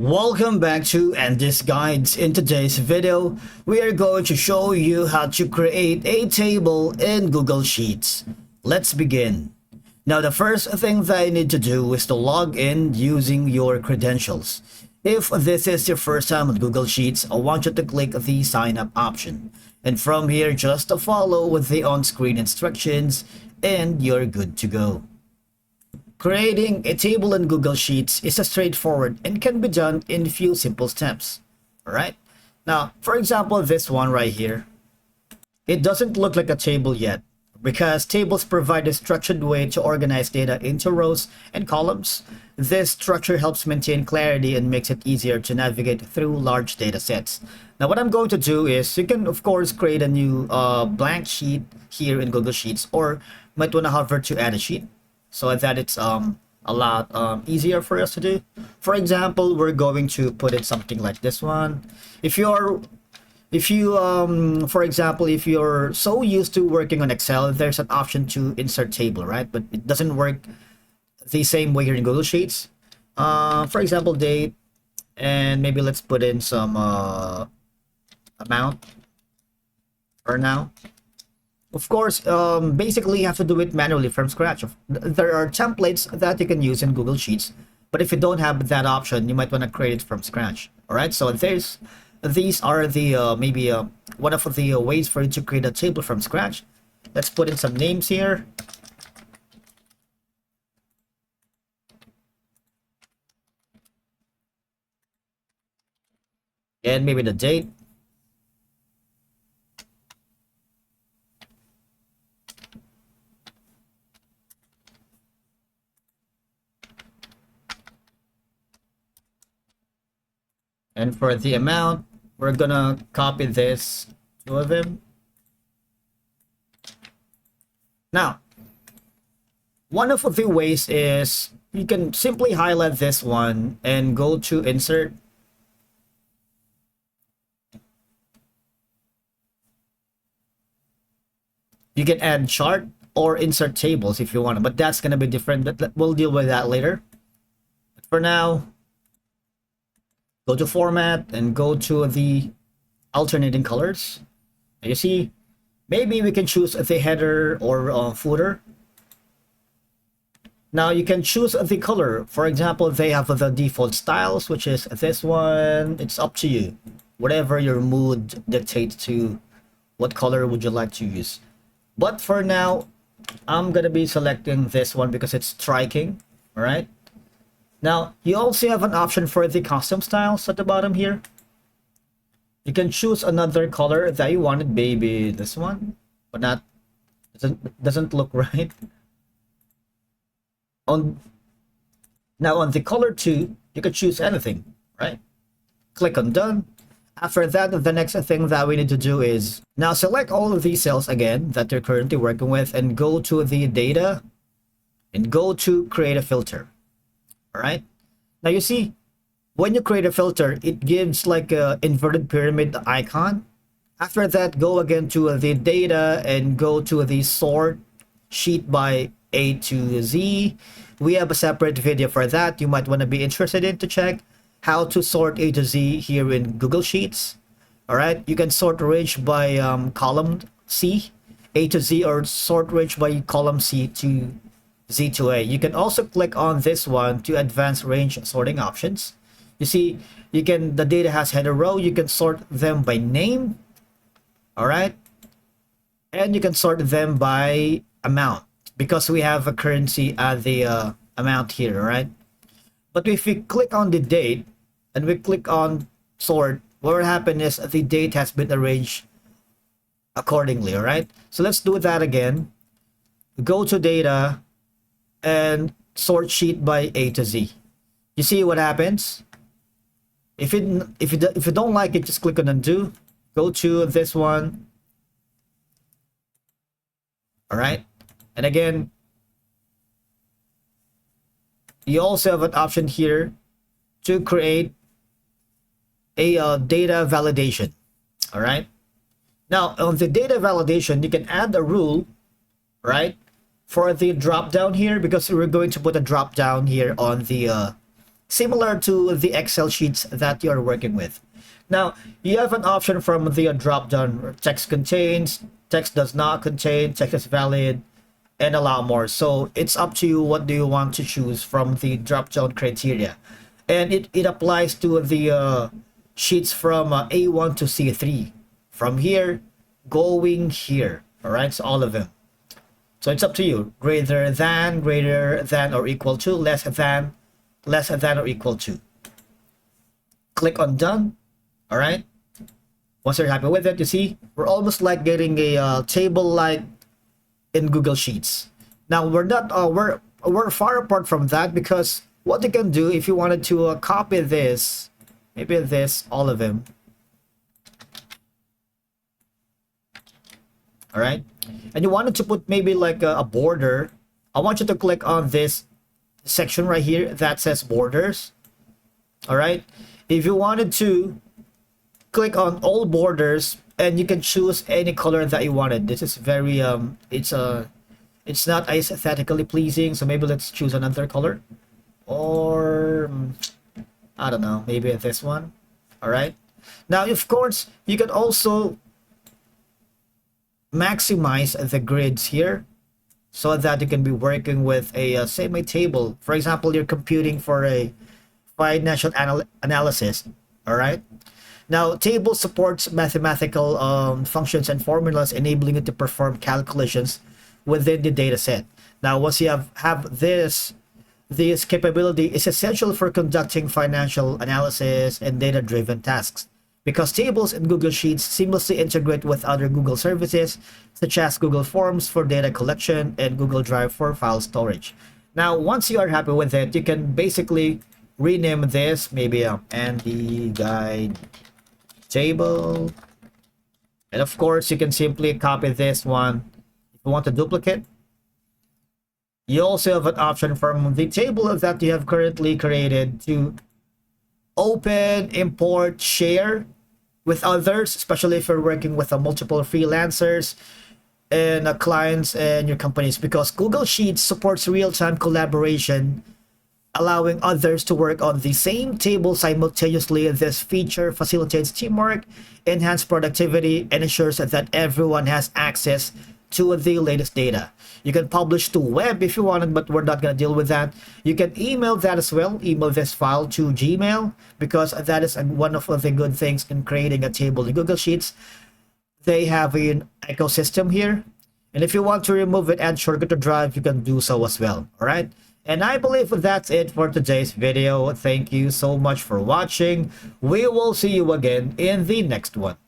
Welcome back to Andy's Guides. In today's video, we are going to show you how to create a table in Google Sheets. Let's begin. Now, the first thing that you need to do is to log in using your credentials. If this is your first time on Google Sheets, I want you to click the sign up option. And from here, just to follow with the on-screen instructions and you're good to go. Creating a table in Google Sheets is a straightforward and can be done in a few simple steps. Alright? Now, for example, this one right here. It doesn't look like a table yet because tables provide a structured way to organize data into rows and columns. This structure helps maintain clarity and makes it easier to navigate through large data sets. Now, what I'm going to do is you can, of course, create a new blank sheet here in Google Sheets, or might want to hover to add a sheet, so that it's a lot easier for us to do. For example, we're going to put in something like this one. For example, if you're so used to working on Excel, there's an option to insert table, right? But it doesn't work the same way here in Google Sheets. For example, date, and maybe let's put in some amount for now. Of course, basically you have to do it manually from scratch. There are templates that you can use in Google Sheets, but if you don't have that option, you might want to create it from scratch. All right, so these are the maybe one of the ways for you to create a table from scratch. Let's put in some names here. And maybe the date. And for the amount, we're gonna copy this, two of them. Now, one of the ways is you can simply highlight this one and go to insert. You can add chart or insert tables if you want, but that's gonna be different. But we'll deal with that later. But for now, go to format and go to the alternating colors. You see, maybe we can choose the header or footer. Now you can choose the color. For example, they have the default styles, which is this one. It's up to you. Whatever your mood dictates to what color would you like to use. But for now, I'm gonna be selecting this one because it's striking. All right. Now, you also have an option for the custom styles at the bottom here. You can choose another color that you wanted, maybe this one, but not doesn't look right. Now on the color 2, you can choose anything, right? Click on done. After that, the next thing that we need to do is now select all of these cells again that you're currently working with and go to the data and go to create a filter. All right, now you see when you create a filter, it gives like a inverted pyramid icon. After that, go again to the data and go to the sort sheet by A to Z. We have a separate video for that. You might want to be interested in to check how to sort A to Z here in Google Sheets. All right, you can sort range by column C, A to Z, or sort range by column C to Z to A. You can also click on this one to advanced range sorting options. You see, the data has header row. You can sort them by name. All right, and you can sort them by amount because we have a currency at the amount here. All right, but if we click on the date and we click on sort, what will happen is the date has been arranged accordingly. All right, so let's do that again. Go to data and sort sheet by A to Z. You see what happens? If you don't like it, just click on undo. Go to this one. All right, and again, you also have an option here to create a data validation. All right, now on the data validation, you can add a rule, right? For the drop down here, because we're going to put a drop down here on the similar to the Excel sheets that you're working with. Now, you have an option from the drop-down: text contains, text does not contain, text is valid, and a lot more. So it's up to you what do you want to choose from the drop-down criteria. And it applies to the sheets from A1 to C3. From here, going here. All right, so all of them. So it's up to you. Greater than or equal to, less than or equal to. Click on done. All right. Once you're happy with it, you see, we're almost like getting a table like in Google Sheets. Now we're not, we're far apart from that, because what you can do if you wanted to copy this, maybe this, all of them. All right. And you wanted to put maybe like a border. I want you to click on this section right here that says borders. All right. If you wanted to click on all borders, and you can choose any color that you wanted. This is very it's not aesthetically pleasing, so maybe let's choose another color, or I don't know, maybe this one. All right. Now, of course, you can also maximize the grids here so that you can be working with a semi table. For example, you're computing for a financial analysis. All right. Now, table supports mathematical functions and formulas, enabling you to perform calculations within the data set. Now, once you have this capability is essential for conducting financial analysis and data-driven tasks, because tables in Google Sheets seamlessly integrate with other Google services, such as Google Forms for data collection and Google Drive for file storage. Now, once you are happy with it, you can basically rename this, maybe Andy Guide Table. And of course, you can simply copy this one. If you want to duplicate, you also have an option from the table that you have currently created to open, import, share with others, especially if you're working with multiple freelancers and clients and your companies, because Google Sheets supports real-time collaboration, allowing others to work on the same table simultaneously. This feature facilitates teamwork, enhances productivity, and ensures that everyone has access to the latest data. You can publish to web if you wanted, but we're not going to deal with that. You can email that as well. Email this file to Gmail, because that is one of the good things in creating a table in Google Sheets. They have an ecosystem here. And if you want to remove it and shortcut to Drive, you can do so as well. All right. And I believe that's it for today's video. Thank you so much for watching. We will see you again in the next one.